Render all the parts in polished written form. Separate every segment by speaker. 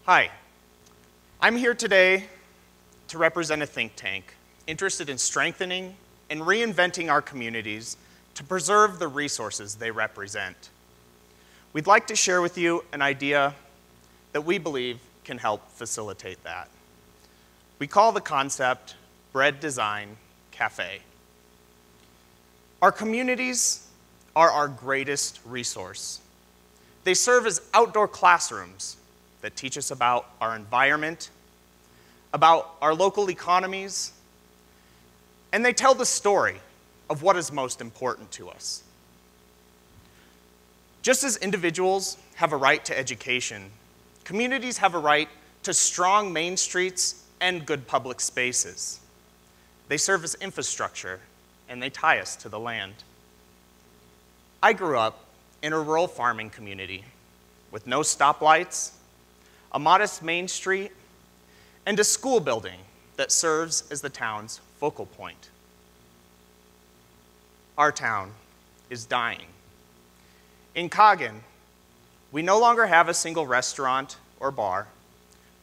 Speaker 1: Hi, I'm here today to represent a think tank interested in strengthening and reinventing our communities to preserve the resources they represent. We'd like to share with you an idea that we believe can help facilitate that. We call the concept Bread-Design-Café. Our communities are our greatest resource. They serve as outdoor classrooms that teach us about our environment, about our local economies, and they tell the story of what is most important to us. Just as individuals have a right to education, communities have a right to strong main streets and good public spaces. They serve as infrastructure, and they tie us to the land. I grew up in a rural farming community with no stoplights, a modest main street, and a school building that serves as the town's focal point. Our town is dying. In Coggan, we no longer have a single restaurant or bar,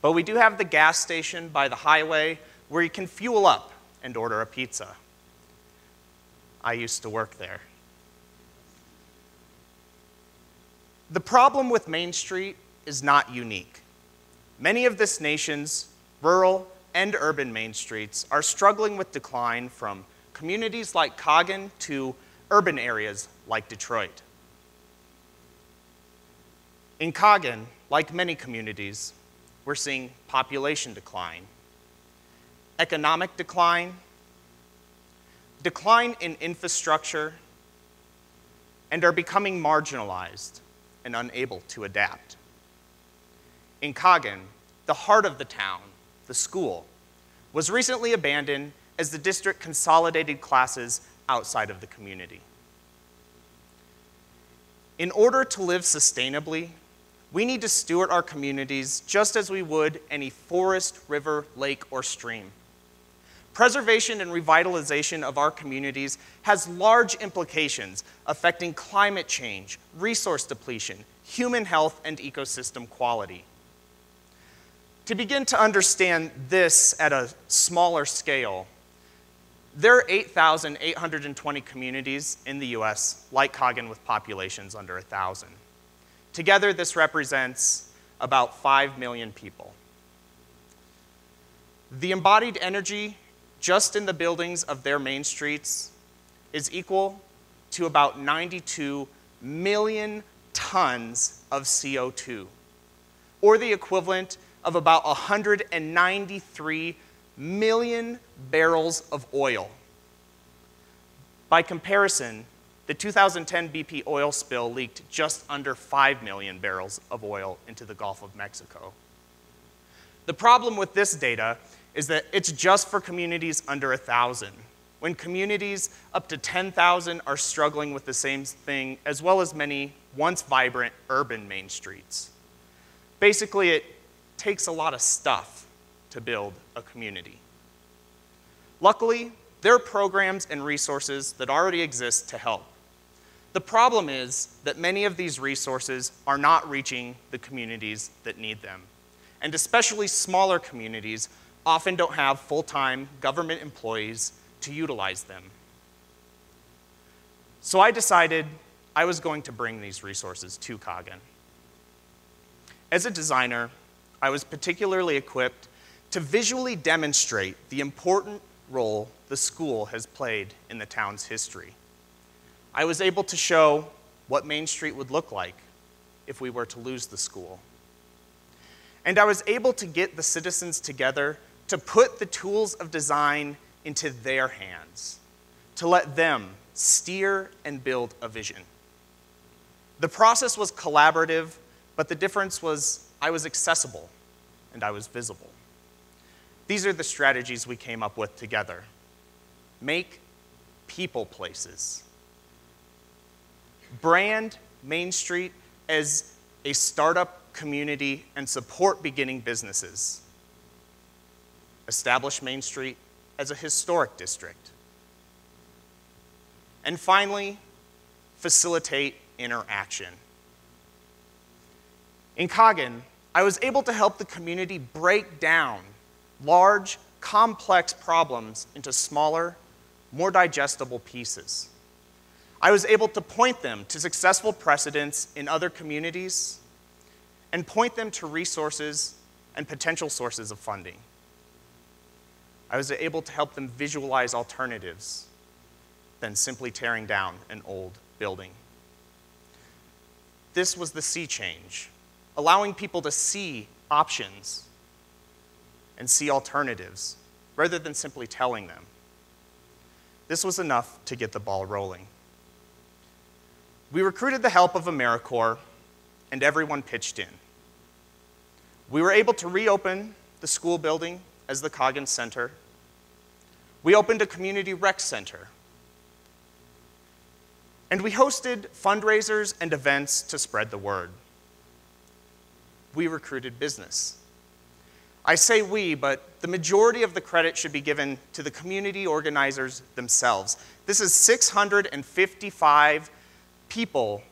Speaker 1: but we do have the gas station by the highway where you can fuel up and order a pizza. I used to work there. The problem with Main Street is not unique. Many of this nation's rural and urban main streets are struggling with decline from communities like Coggan to urban areas like Detroit. In Coggan, like many communities, we're seeing population decline, economic decline, decline in infrastructure, and are becoming marginalized and unable to adapt. In Coggan, the heart of the town, the school, was recently abandoned as the district consolidated classes outside of the community. In order to live sustainably, we need to steward our communities just as we would any forest, river, lake, or stream. Preservation and revitalization of our communities has large implications affecting climate change, resource depletion, human health, and ecosystem quality. To begin to understand this at a smaller scale, there are 8,820 communities in the US like Coggan with populations under 1,000. Together, this represents about 5 million people. The embodied energy just in the buildings of their main streets is equal to about 92 million tons of CO2, or the equivalent of about 193 million barrels of oil. By comparison, the 2010 BP oil spill leaked just under 5 million barrels of oil into the Gulf of Mexico. The problem with this data is that it's just for communities under 1,000, when communities up to 10,000 are struggling with the same thing, as well as many once vibrant urban main streets. Basically, it takes a lot of stuff to build a community. Luckily, there are programs and resources that already exist to help. The problem is that many of these resources are not reaching the communities that need them, and especially smaller communities often don't have full-time government employees to utilize them. So I decided I was going to bring these resources to Coggan. As a designer, I was particularly equipped to visually demonstrate the important role the school has played in the town's history. I was able to show what Main Street would look like if we were to lose the school. And I was able to get the citizens together to put the tools of design into their hands, to let them steer and build a vision. The process was collaborative, but the difference was I was accessible and I was visible. These are the strategies we came up with together. Make people places. Brand Main Street as a startup community and support beginning businesses. Establish Main Street as a historic district. And finally, facilitate interaction. In Coggan, I was able to help the community break down large, complex problems into smaller, more digestible pieces. I was able to point them to successful precedents in other communities and point them to resources and potential sources of funding. I was able to help them visualize alternatives than simply tearing down an old building. This was the sea change, allowing people to see options and see alternatives rather than simply telling them. This was enough to get the ball rolling. We recruited the help of AmeriCorps, and everyone pitched in. We were able to reopen the school building as the Coggins Center. We opened a community rec center. And we hosted fundraisers and events to spread the word. We recruited business. I say we, but the majority of the credit should be given to the community organizers themselves. This is 655 people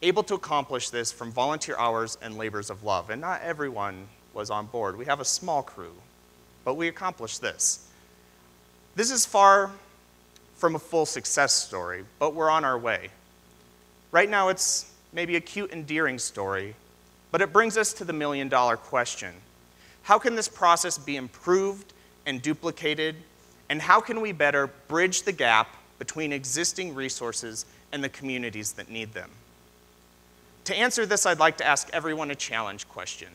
Speaker 1: able to accomplish this from volunteer hours and labors of love. And not everyone was on board. We have a small crew, but we accomplished this. This is far from a full success story, but we're on our way. Right now it's maybe a cute, endearing story, but it brings us to the million-dollar question. How can this process be improved and duplicated, and how can we better bridge the gap between existing resources and the communities that need them? To answer this, I'd like to ask everyone a challenge question.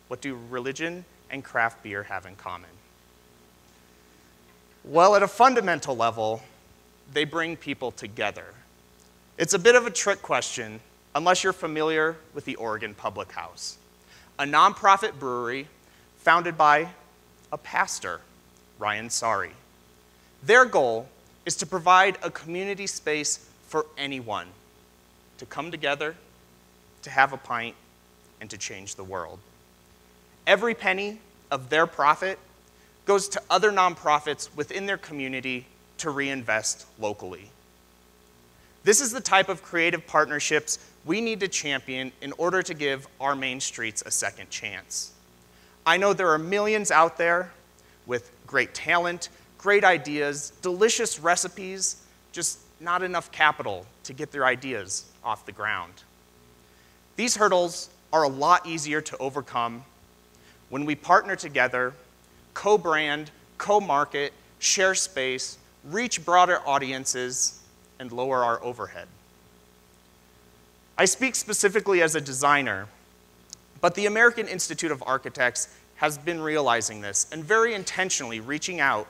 Speaker 1: What do religion and craft beer have in common? Well, at a fundamental level, they bring people together. It's a bit of a trick question, unless you're familiar with the Oregon Public House, a nonprofit brewery founded by a pastor, Ryan Sari. Their goal is to provide a community space for anyone to come together, to have a pint, and to change the world. Every penny of their profit goes to other nonprofits within their community to reinvest locally. This is the type of creative partnerships we need to champion in order to give our main streets a second chance. I know there are millions out there with great talent, great ideas, delicious recipes, just not enough capital to get their ideas off the ground. These hurdles are a lot easier to overcome when we partner together, co-brand, co-market, share space, reach broader audiences, and lower our overhead. I speak specifically as a designer, but the American Institute of Architects has been realizing this and very intentionally reaching out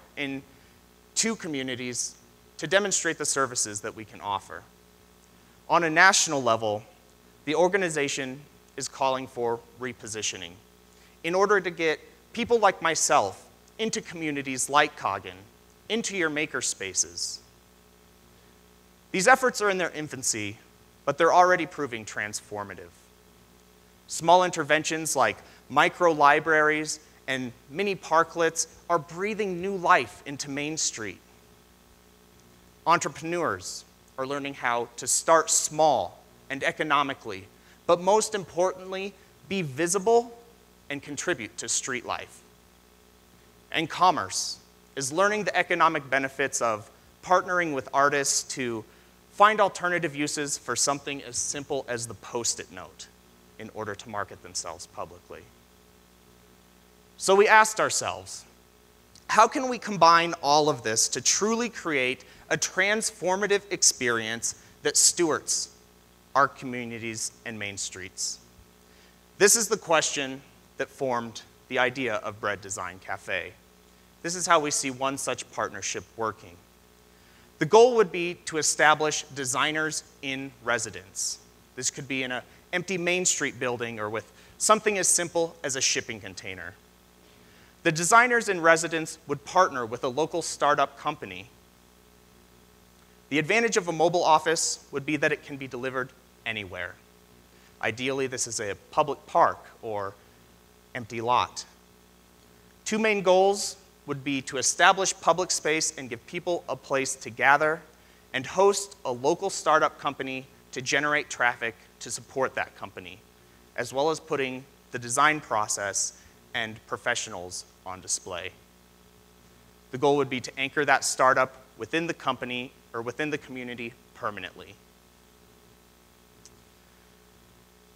Speaker 1: to communities to demonstrate the services that we can offer. On a national level, the organization is calling for repositioning in order to get people like myself into communities like Coggin, into your maker spaces. These efforts are in their infancy, but they're already proving transformative. Small interventions like micro-libraries and mini parklets are breathing new life into Main Street. Entrepreneurs are learning how to start small and economically, but most importantly, be visible and contribute to street life. And commerce is learning the economic benefits of partnering with artists to find alternative uses for something as simple as the Post-it note in order to market themselves publicly. So we asked ourselves, how can we combine all of this to truly create a transformative experience that stewards our communities and main streets? This is the question that formed the idea of Bread-Design-Café. This is how we see one such partnership working. The goal would be to establish designers in residence. This could be in an empty Main Street building or with something as simple as a shipping container. The designers in residence would partner with a local startup company. The advantage of a mobile office would be that it can be delivered anywhere. Ideally, this is a public park or empty lot. Two main goals would be to establish public space and give people a place to gather, and host a local startup company to generate traffic to support that company, as well as putting the design process, and professionals on display. The goal would be to anchor that startup within the company or within the community permanently.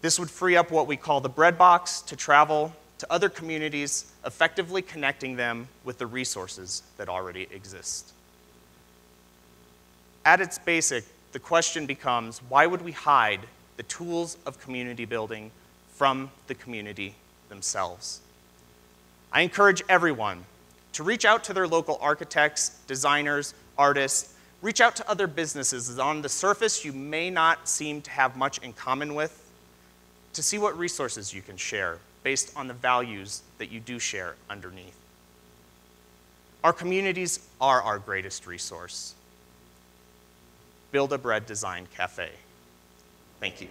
Speaker 1: This would free up what we call the bread box to travel to other communities, effectively connecting them with the resources that already exist. At its basic, the question becomes, why would we hide the tools of community building from the community themselves? I encourage everyone to reach out to their local architects, designers, artists, reach out to other businesses that on the surface you may not seem to have much in common with, to see what resources you can share based on the values that you do share underneath. Our communities are our greatest resource. Build a Bread-Design-Café. Thank you.